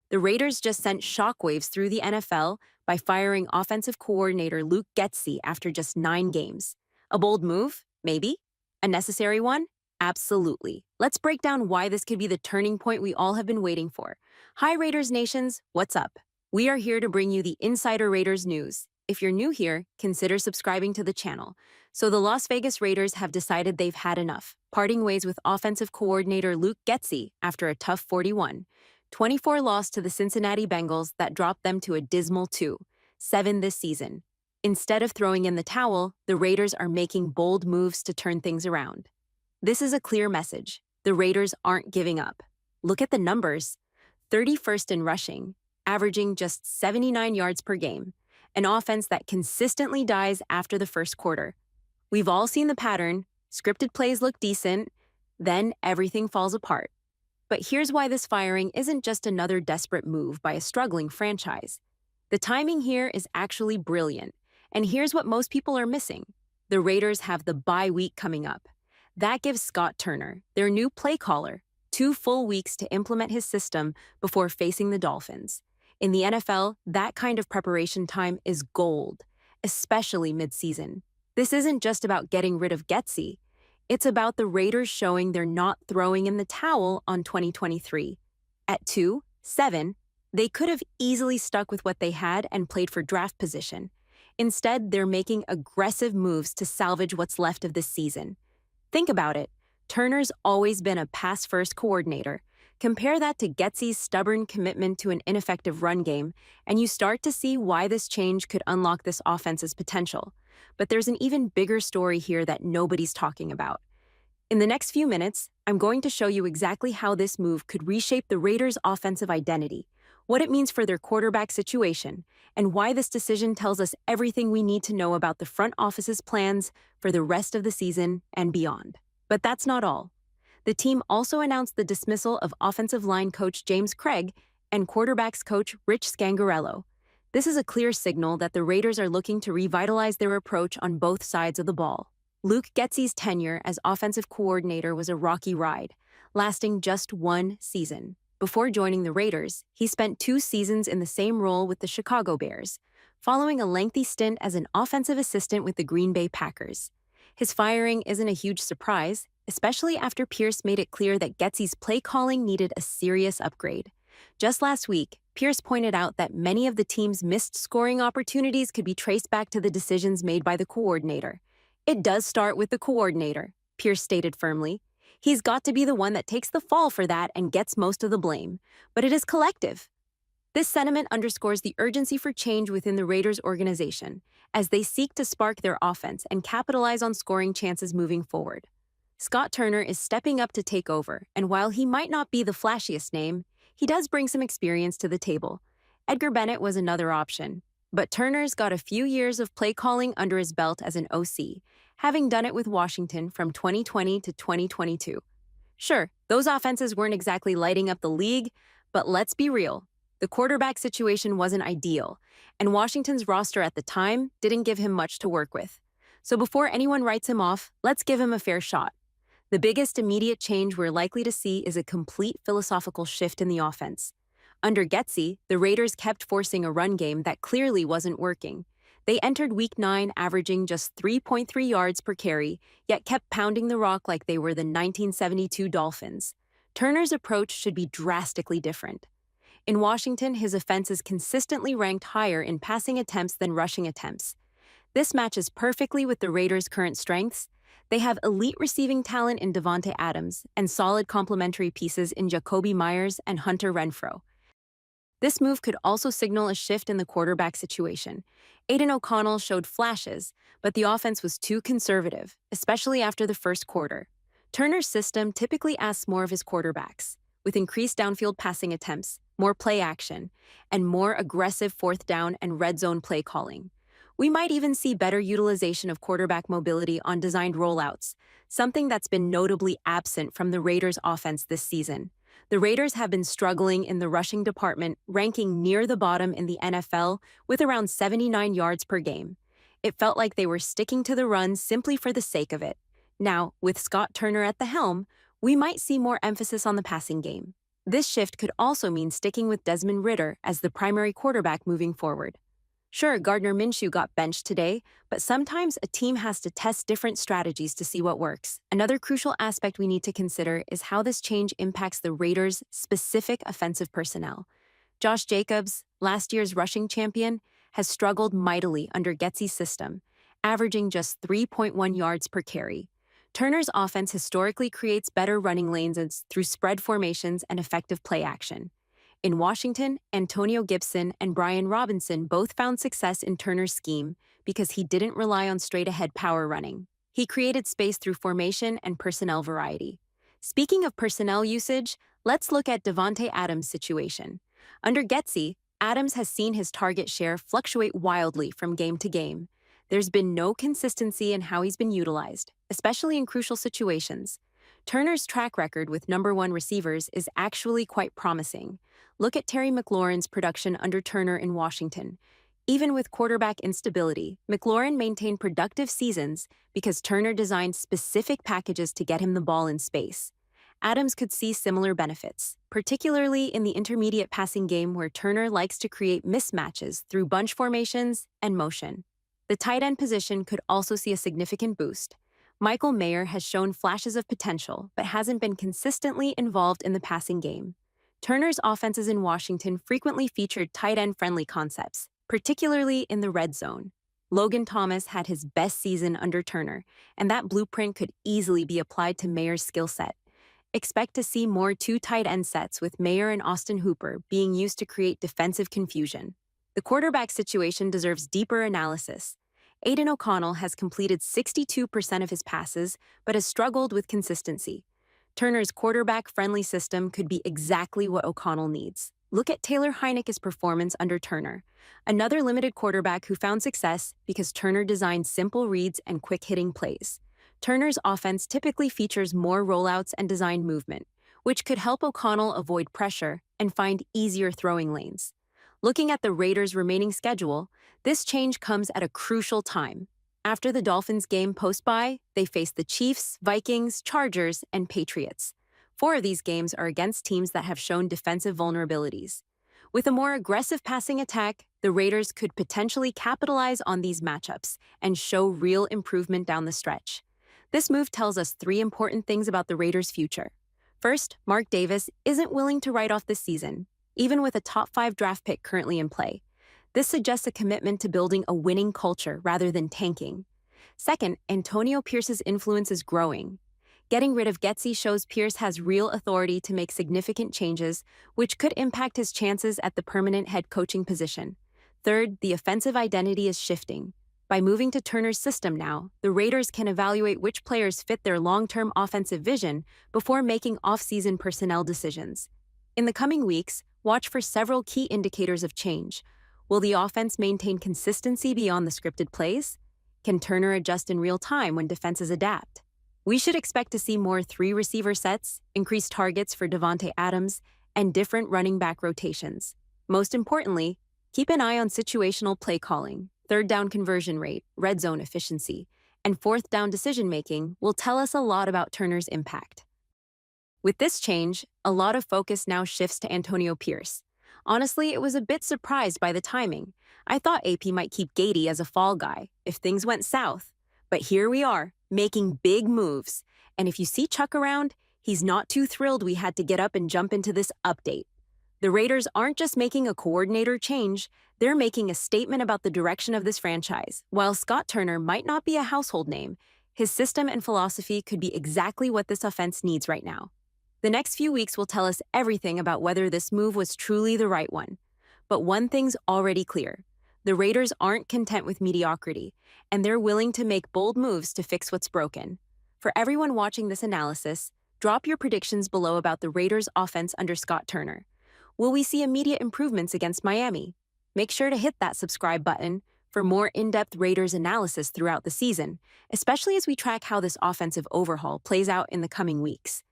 The Raiders just sent shockwaves through the NFL by firing offensive coordinator Luke Getsy after just 9 games. A bold move? Maybe. A necessary one? Absolutely. Let's break down why this could be the turning point we all have been waiting for. Hi, Raiders Nations, what's up? We are here to bring you the Insider Raiders news. If you're new here, consider subscribing to the channel. So the Las Vegas Raiders have decided they've had enough, parting ways with offensive coordinator Luke Getsy after a tough 41-24 loss to the Cincinnati Bengals that dropped them to a dismal 2-7 this season. Instead of throwing in the towel, the Raiders are making bold moves to turn things around. This is a clear message. The Raiders aren't giving up. Look at the numbers. 31st in rushing, averaging just 79 yards per game, an offense that consistently dies after the first quarter. We've all seen the pattern. Scripted plays look decent, then everything falls apart. But here's why this firing isn't just another desperate move by a struggling franchise. The timing here is actually brilliant, and here's what most people are missing. The Raiders have the bye week coming up. That gives Scott Turner, their new play caller, 2 full weeks to implement his system before facing the Dolphins. In the NFL, that kind of preparation time is gold, especially mid-season. This isn't just about getting rid of Getsy. It's about the Raiders showing they're not throwing in the towel on 2023. At 2-7, they could have easily stuck with what they had and played for draft position. Instead, they're making aggressive moves to salvage what's left of this season. Think about it. Turner's always been a pass-first coordinator. Compare that to Getsy's stubborn commitment to an ineffective run game, and you start to see why this change could unlock this offense's potential. But there's an even bigger story here that nobody's talking about. In the next few minutes, I'm going to show you exactly how this move could reshape the Raiders' offensive identity, what it means for their quarterback situation, and why this decision tells us everything we need to know about the front office's plans for the rest of the season and beyond. But that's not all. The team also announced the dismissal of offensive line coach James Craig and quarterbacks coach Rich Scangarello. This is a clear signal that the Raiders are looking to revitalize their approach on both sides of the ball. Luke Getsy's tenure as offensive coordinator was a rocky ride, lasting just 1 season. Before joining the Raiders, he spent 2 seasons in the same role with the Chicago Bears, following a lengthy stint as an offensive assistant with the Green Bay Packers. His firing isn't a huge surprise, especially after Pierce made it clear that Getsy's play calling needed a serious upgrade. Just last week, Pierce pointed out that many of the team's missed scoring opportunities could be traced back to the decisions made by the coordinator. It does start with the coordinator, Pierce stated firmly. He's got to be the one that takes the fall for that and gets most of the blame, but it is collective. This sentiment underscores the urgency for change within the Raiders organization, as they seek to spark their offense and capitalize on scoring chances moving forward. Scott Turner is stepping up to take over, and while he might not be the flashiest name, he does bring some experience to the table. Edgar Bennett was another option, but Turner's got a few years of play calling under his belt as an OC, having done it with Washington from 2020 to 2022. Sure, those offenses weren't exactly lighting up the league, but let's be real. The quarterback situation wasn't ideal, and Washington's roster at the time didn't give him much to work with. So before anyone writes him off, let's give him a fair shot. The biggest immediate change we're likely to see is a complete philosophical shift in the offense. Under Getsy, the Raiders kept forcing a run game that clearly wasn't working. They entered Week 9 averaging just 3.3 yards per carry, yet kept pounding the rock like they were the 1972 Dolphins. Turner's approach should be drastically different. In Washington, his offense is consistently ranked higher in passing attempts than rushing attempts. This matches perfectly with the Raiders' current strengths. They have elite receiving talent in Davante Adams and solid complementary pieces in Jacoby Myers and Hunter Renfrow. This move could also signal a shift in the quarterback situation. Aiden O'Connell showed flashes, but the offense was too conservative, especially after the first quarter. Turner's system typically asks more of his quarterbacks, with increased downfield passing attempts, more play action, and more aggressive fourth down and red zone play calling. We might even see better utilization of quarterback mobility on designed rollouts, something that's been notably absent from the Raiders' offense this season. The Raiders have been struggling in the rushing department, ranking near the bottom in the NFL with around 79 yards per game. It felt like they were sticking to the run simply for the sake of it. Now, with Scott Turner at the helm, we might see more emphasis on the passing game. This shift could also mean sticking with Desmond Ridder as the primary quarterback moving forward. Sure, Gardner Minshew got benched today, but sometimes a team has to test different strategies to see what works. Another crucial aspect we need to consider is how this change impacts the Raiders' specific offensive personnel. Josh Jacobs, last year's rushing champion, has struggled mightily under Getsy's system, averaging just 3.1 yards per carry. Turner's offense historically creates better running lanes through spread formations and effective play action. In Washington, Antonio Gibson and Brian Robinson both found success in Turner's scheme because he didn't rely on straight-ahead power running. He created space through formation and personnel variety. Speaking of personnel usage, let's look at Davante Adams' situation. Under Getsy, Adams has seen his target share fluctuate wildly from game to game. There's been no consistency in how he's been utilized, especially in crucial situations. Turner's track record with number one receivers is actually quite promising. Look at Terry McLaurin's production under Turner in Washington. Even with quarterback instability, McLaurin maintained productive seasons because Turner designed specific packages to get him the ball in space. Adams could see similar benefits, particularly in the intermediate passing game where Turner likes to create mismatches through bunch formations and motion. The tight end position could also see a significant boost. Michael Mayer has shown flashes of potential, but hasn't been consistently involved in the passing game. Turner's offenses in Washington frequently featured tight end-friendly concepts, particularly in the red zone. Logan Thomas had his best season under Turner, and that blueprint could easily be applied to Mayer's skill set. Expect to see more two tight end sets with Mayer and Austin Hooper being used to create defensive confusion. The quarterback situation deserves deeper analysis. Aiden O'Connell has completed 62% of his passes, but has struggled with consistency. Turner's quarterback-friendly system could be exactly what O'Connell needs. Look at Taylor Heinicke's performance under Turner, another limited quarterback who found success because Turner designed simple reads and quick-hitting plays. Turner's offense typically features more rollouts and designed movement, which could help O'Connell avoid pressure and find easier throwing lanes. Looking at the Raiders' remaining schedule, this change comes at a crucial time. After the Dolphins game post-bye, they face the Chiefs, Vikings, Chargers, and Patriots. 4 of these games are against teams that have shown defensive vulnerabilities. With a more aggressive passing attack, the Raiders could potentially capitalize on these matchups and show real improvement down the stretch. This move tells us 3 important things about the Raiders' future. First, Mark Davis isn't willing to write off this season, even with a top 5 draft pick currently in play. This suggests a commitment to building a winning culture rather than tanking. Second, Antonio Pierce's influence is growing. Getting rid of Getsy shows Pierce has real authority to make significant changes, which could impact his chances at the permanent head coaching position. Third, the offensive identity is shifting. By moving to Turner's system now, the Raiders can evaluate which players fit their long-term offensive vision before making off-season personnel decisions. In the coming weeks, watch for several key indicators of change. Will the offense maintain consistency beyond the scripted plays? Can Turner adjust in real time when defenses adapt? We should expect to see more 3-receiver sets, increased targets for Davante Adams, and different running back rotations. Most importantly, keep an eye on situational play calling. 3rd down conversion rate, red zone efficiency, and 4th down decision-making will tell us a lot about Turner's impact. With this change, a lot of focus now shifts to Antonio Pierce. Honestly, it was a bit surprised by the timing. I thought AP might keep Gady as a fall guy if things went south. But here we are, making big moves. And if you see Chuck around, he's not too thrilled we had to get up and jump into this update. The Raiders aren't just making a coordinator change, they're making a statement about the direction of this franchise. While Scott Turner might not be a household name, his system and philosophy could be exactly what this offense needs right now. The next few weeks will tell us everything about whether this move was truly the right one. But one thing's already clear. The Raiders aren't content with mediocrity, and they're willing to make bold moves to fix what's broken. For everyone watching this analysis, drop your predictions below about the Raiders' offense under Scott Turner. Will we see immediate improvements against Miami? Make sure to hit that subscribe button for more in-depth Raiders analysis throughout the season, especially as we track how this offensive overhaul plays out in the coming weeks.